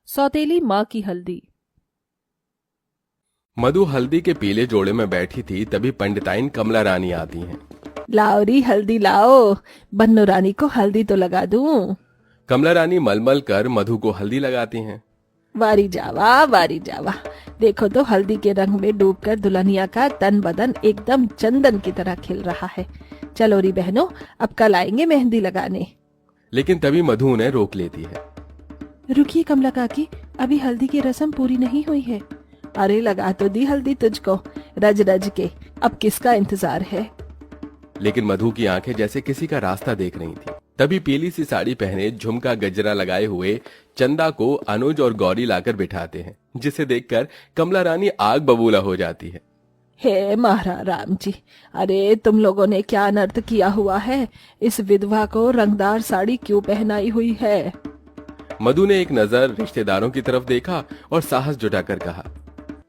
सौतेली माँ की हल्दी। मधु हल्दी के पीले जोड़े में बैठी थी, तभी पंडिताइन कमला रानी आती हैं। लाओ री हल्दी लाओ, बन्नो रानी को हल्दी तो लगा दूं। कमला रानी मलमल कर मधु को हल्दी लगाती हैं। वारी जावा, देखो तो हल्दी के रंग में डूबकर दुल्हनिया का तन बदन एकदम चंदन की तरह खिल रहा है। चलो री बहनों, अब कल आएंगे मेहंदी लगाने। लेकिन तभी मधु उन्हें रोक लेती है। रुकिए कमला काकी, अभी हल्दी की रस्म पूरी नहीं हुई है। अरे लगा तो दी हल्दी तुझको, रज रज के, अब किसका इंतजार है। लेकिन मधु की आंखें जैसे किसी का रास्ता देख रही थी। तभी पीली सी साड़ी पहने, झुमका गजरा लगाए हुए चंदा को अनुज और गौरी लाकर बिठाते हैं, जिसे देखकर कमला रानी आग बबूला हो जाती है। हे महाराज राम जी, अरे तुम लोगों ने क्या अनर्थ किया हुआ है। इस विधवा को रंगदार साड़ी क्यों पहनाई हुई है। मधु ने एक नजर रिश्तेदारों की तरफ देखा और साहस जुटाकर कहा,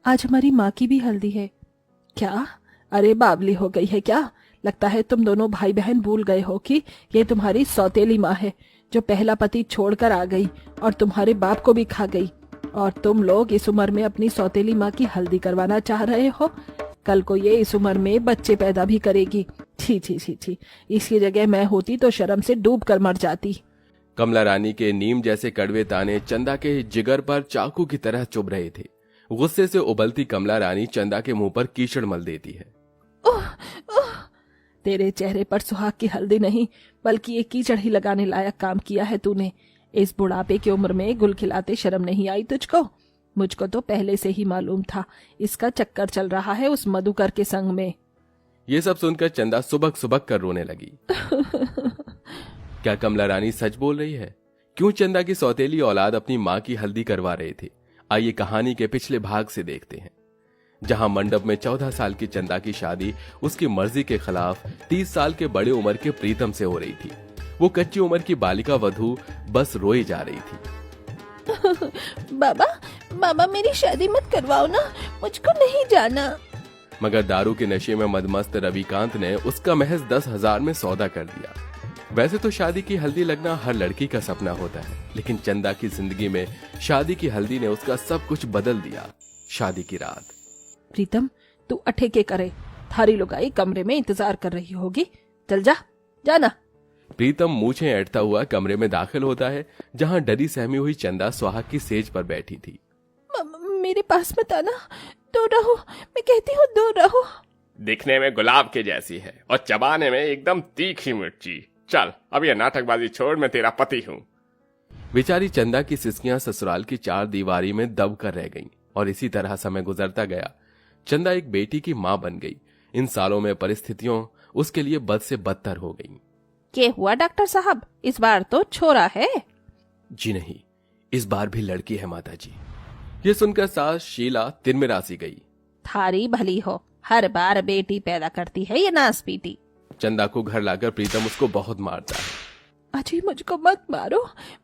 आज हमारी माँ की भी हल्दी है। क्या? अरे बावली हो गई है क्या? लगता है तुम दोनों भाई बहन भूल गए हो कि ये तुम्हारी सौतेली माँ है, जो पहला पति छोड़कर आ गई और तुम्हारे बाप को भी खा गई। और तुम लोग इस उम्र में अपनी सौतेली माँ की हल्दी करवाना चाह रहे हो। कल को ये इस उम्र में बच्चे पैदा भी करेगी। छी छी छी छी, इसकी जगह मैं होती तो शर्म से डूब कर मर जाती। कमला रानी के नीम जैसे कड़वे ताने चंदा के जिगर पर चाकू की तरह चुभ रहे थे। गुस्से से उबलती कमला रानी चंदा के मुंह पर कीचड़ मल देती है। ओह, ओह, तेरे चेहरे पर सुहाग की हल्दी नहीं, बल्कि ये कीचड़ ही लगाने लायक काम किया है तूने। इस बुढ़ापे की उम्र में गुल खिलाते शर्म नहीं आई तुझको? मुझको तो पहले से ही मालूम था इसका चक्कर चल रहा है उस मधुकर के संग में। ये सब सुनकर चंदा सुबक सुबक कर रोने लगी। क्या कमला रानी सच बोल रही है? क्यों चंदा की सौतेली औलाद अपनी माँ की हल्दी करवा रहे थे? आइए कहानी के पिछले भाग से देखते हैं, जहां मंडप में 14 साल की चंदा की शादी उसकी मर्जी के खिलाफ 30 साल के बड़े उम्र के प्रीतम से हो रही थी। वो कच्ची उम्र की बालिका वधू बस रोई जा रही थी। बाबा मेरी शादी मत करवाओ ना, मुझको नहीं जाना। मगर दारू के नशे में मदमस्त रविकांत ने उसका महज 10,000 में सौदा कर दिया। वैसे तो शादी की हल्दी लगना हर लड़की का सपना होता है, लेकिन चंदा की जिंदगी में शादी की हल्दी ने उसका सब कुछ बदल दिया। शादी की रात। प्रीतम, तू अठे के करे, थारी लुगाई कमरे में इंतजार कर रही होगी। चल जा, जाना। प्रीतम मूछें ऐंठता हुआ कमरे में दाखिल होता है, जहां डरी सहमी हुई चंदा सुहाग की सेज पर बैठी थी। मेरे पास मत आना, दूर रहो, मैं कहती हूँ दूर रहो। दिखने में गुलाब के जैसी है और चबाने में एकदम तीखी मिर्ची। चल अब ये नाटकबाजी छोड़, मैं तेरा पति हूँ। बेचारी चंदा की सिसकियां ससुराल की चार दीवारी में दब कर रह गईं और इसी तरह समय गुजरता गया। चंदा एक बेटी की मां बन गई। इन सालों में परिस्थितियों उसके लिए बद से बदतर हो गईं। क्या हुआ डॉक्टर साहब, इस बार तो छोरा है? जी नहीं, इस बार भी लड़की है माता जी। ये सुनकर सास शीला तिरमिरासी गई। थारी भली हो, हर बार बेटी पैदा करती है ये नास पीटी। चंदा को घर लाकर प्रीतम उसको बहुत मारता है। अजी मुझको मत मारो,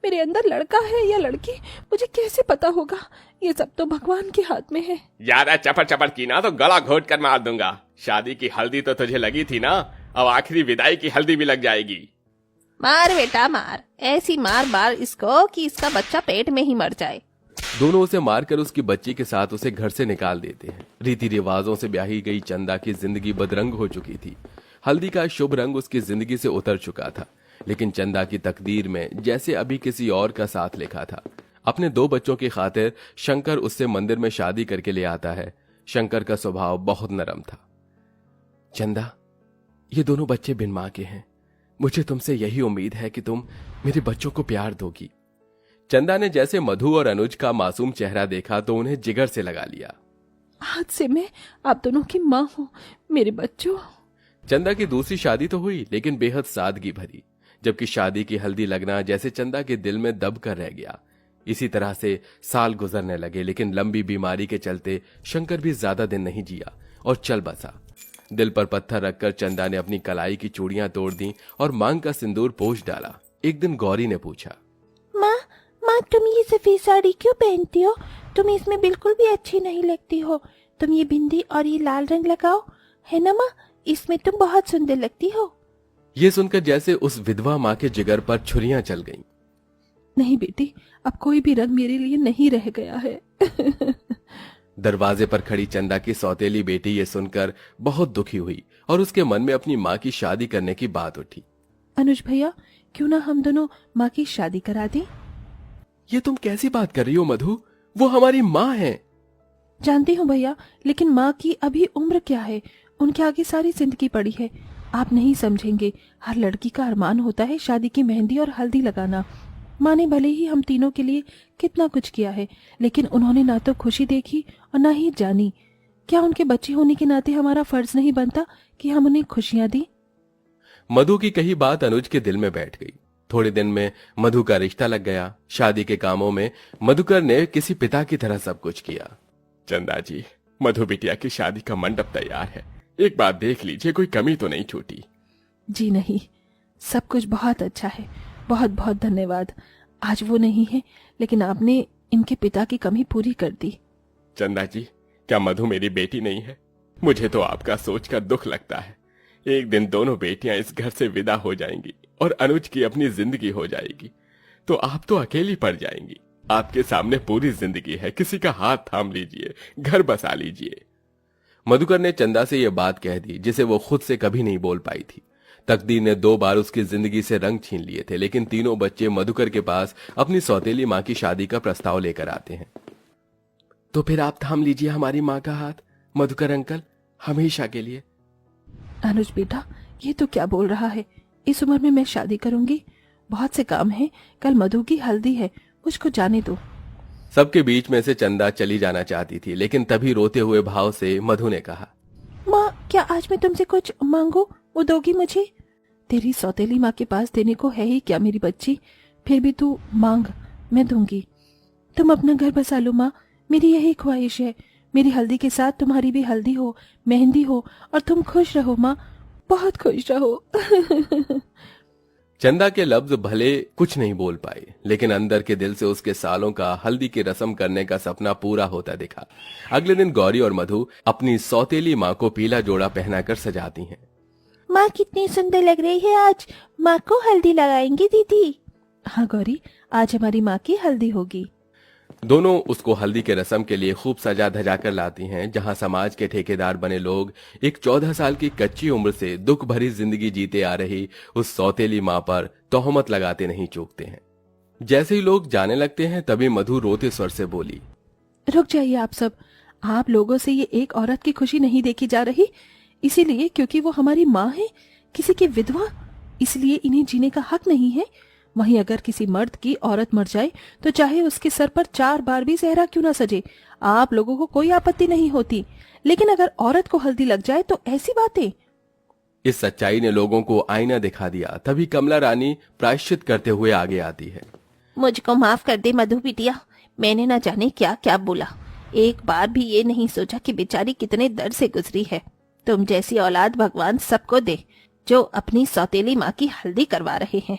मेरे अंदर लड़का है या लड़की मुझे कैसे पता होगा? ये सब तो भगवान के हाथ में है। ज्यादा चपड़ चपड़ की ना तो गला घोट कर मार दूंगा। शादी की हल्दी तो तुझे लगी थी ना, अब आखिरी विदाई की हल्दी भी लग जाएगी। मार बेटा मार, ऐसी मार बार इसको कि इसका बच्चा पेट में ही मर जाए। दोनों उसे मारकर उसकी बच्ची के साथ उसे घर से निकाल देते हैं। रीति रिवाजों से ब्याही गई चंदा की जिंदगी बदरंग हो चुकी थी। हल्दी का शुभ रंग उसकी जिंदगी से उतर चुका था, लेकिन चंदा की तकदीर में जैसे अभी किसी और का साथ लिखा था। अपने 2 बच्चों की खातिर शंकर उससे मंदिर में शादी करके ले आता है। शंकर का स्वभाव बहुत नरम था। चंदा, ये दोनों बच्चे बिन मां के हैं। मुझे तुमसे यही उम्मीद है कि तुम मेरे बच्चों को प्यार दोगी। चंदा ने जैसे मधु और अनुज का मासूम चेहरा देखा तो उन्हें जिगर से लगा लिया। आज से मैं आप दोनों की माँ हूँ, मेरे बच्चों। चंदा की दूसरी शादी तो हुई, लेकिन बेहद सादगी भरी। जबकि शादी की हल्दी लगना जैसे चंदा के दिल में दब कर रह गया। इसी तरह से साल गुजरने लगे, लेकिन लंबी बीमारी के चलते शंकर भी ज्यादा दिन नहीं जिया और चल बसा। दिल पर पत्थर रखकर चंदा ने अपनी कलाई की चूड़ियां तोड़ दी और मांग का सिंदूर पोंछ डाला। एक दिन गौरी ने पूछा, माँ तुम ये सफेद साड़ी क्यों पहनती हो? तुम इसमें बिल्कुल भी अच्छी नहीं लगती हो। तुम ये बिंदी और ये लाल रंग लगाओ, है ना माँ? इसमें तुम बहुत सुंदर लगती हो। ये सुनकर जैसे उस विधवा माँ के जिगर पर छुरियां चल गईं। नहीं बेटी, अब कोई भी रंग मेरे लिए नहीं रह गया है। दरवाजे पर खड़ी चंदा की सौतेली बेटी ये सुनकर बहुत दुखी हुई और उसके मन में अपनी माँ की शादी करने की बात उठी। अनुज भैया, क्यों ना हम दोनों माँ की शादी करा दें? ये तुम कैसी बात कर रही हो मधु? वो हमारी माँ है। जानती हूँ भैया, लेकिन माँ की अभी उम्र क्या है? उनके आगे सारी जिंदगी पड़ी है। आप नहीं समझेंगे, हर लड़की का अरमान होता है शादी की मेहंदी और हल्दी लगाना। माँ ने भले ही हम तीनों के लिए कितना कुछ किया है, लेकिन उन्होंने ना तो खुशी देखी और ना ही जानी। क्या उनके बच्चे होने के नाते हमारा फर्ज नहीं बनता कि हम उन्हें खुशियां दी? मधु की कही बात अनुज के दिल में बैठ गई। थोड़े दिन में मधु का रिश्ता लग गया। शादी के कामों में मधुकर ने किसी पिता की तरह सब कुछ किया। चंदा जी, मधु बिटिया की शादी का मंडप तैयार है, एक बात देख लीजिए, कोई कमी तो नहीं छूटी। जी नहीं, सब कुछ बहुत अच्छा है। बहुत बहुत धन्यवाद। आज वो नहीं है, लेकिन आपने इनके पिता की कमी पूरी कर दी। चंदा जी, क्या मधु मेरी बेटी नहीं है? मुझे तो आपका सोचकर दुख लगता है। एक दिन दोनों बेटियां इस घर से विदा हो जाएंगी और अनुज की अपनी जिंदगी हो जाएगी, तो आप तो अकेली पड़ जाएंगी। आपके सामने पूरी जिंदगी है, किसी का हाथ थाम लीजिए, घर बसा लीजिए। मधुकर ने चंदा से यह बात कह दी जिसे वो खुद से कभी नहीं बोल पाई थी। तकदीर ने 2 बार उसकी जिंदगी से रंग छीन लिए थे, लेकिन तीनों बच्चे मधुकर के पास अपनी सौतेली माँ की शादी का प्रस्ताव लेकर आते हैं। तो फिर आप थाम लीजिए हमारी माँ का हाथ, मधुकर अंकल, हमेशा के लिए। अनुज बेटा, ये तो क्या बोल रहा है? इस उम्र में मैं शादी करूंगी? बहुत से काम है, कल मधु की हल्दी है, मुझको जाने दो। सबके बीच में से चंदा चली जाना चाहती थी, लेकिन तभी रोते हुए भाव से मधु ने कहा, माँ, क्या आज मैं तुमसे कुछ मांगू, वो दोगी मुझे? तेरी सौतेली माँ के पास देने को है ही क्या मेरी बच्ची? फिर भी तू मांग, मैं दूंगी। तुम अपना घर बसा लो माँ, मेरी यही ख्वाहिश है। मेरी हल्दी के साथ तुम्हारी भी हल्दी हो, मेहंदी हो, और तुम खुश रहो माँ, बहुत खुश रहो। चंदा के लफ्ज भले कुछ नहीं बोल पाए, लेकिन अंदर के दिल से उसके सालों का हल्दी की रस्म करने का सपना पूरा होता दिखा। अगले दिन गौरी और मधु अपनी सौतेली माँ को पीला जोड़ा पहनाकर सजाती हैं। माँ कितनी सुंदर लग रही है आज, माँ को हल्दी लगाएंगी दीदी। हाँ गौरी, आज हमारी माँ की हल्दी होगी। दोनों उसको हल्दी के रस्म के लिए खूब सजा धजा कर लाती हैं, जहां समाज के ठेकेदार बने लोग एक 14 साल की कच्ची उम्र से दुख भरी जिंदगी जीते आ रही उस सौतेली माँ पर तोहमत लगाते नहीं चूकते हैं। जैसे ही लोग जाने लगते हैं, तभी मधु रोते स्वर से बोली, रुक जाइए आप सब। आप लोगों से ये एक औरत की खुशी नहीं देखी जा रही, इसीलिए क्योंकि वो हमारी माँ है, किसी की विधवा, इसलिए इन्हें जीने का हक नहीं है। वहीं अगर किसी मर्द की औरत मर जाए तो चाहे उसके सर पर 4 बार भी सेहरा क्यों ना सजे, आप लोगों को कोई आपत्ति नहीं होती। लेकिन अगर औरत को हल्दी लग जाए तो ऐसी बातें। इस सच्चाई ने लोगों को आईना दिखा दिया। तभी कमला रानी प्रायश्चित करते हुए आगे आती है। मुझको माफ कर दे मधु बिटिया, मैंने ना जाने क्या क्या बोला। एक बार भी ये नहीं सोचा कि बेचारी कितने दर्द से गुजरी है। तुम जैसी औलाद भगवान सबको दे जो अपनी सौतेली माँ की हल्दी करवा रहे हैं।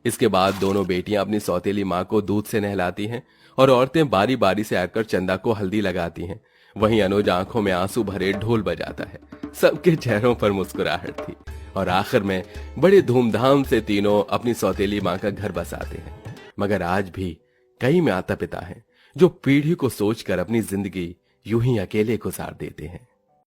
इसके बाद दोनों बेटियां अपनी सौतेली माँ को दूध से नहलाती हैं और औरतें बारी बारी से आकर चंदा को हल्दी लगाती हैं। वहीं अनुज आंखों में आंसू भरे ढोल बजाता है। सबके चेहरों पर मुस्कुराहट थी और आखिर में बड़े धूमधाम से तीनों अपनी सौतेली माँ का घर बसाते हैं। मगर आज भी कई माता पिता हैं जो पीढ़ी को सोचकर अपनी जिंदगी यूं ही अकेले गुजार देते हैं।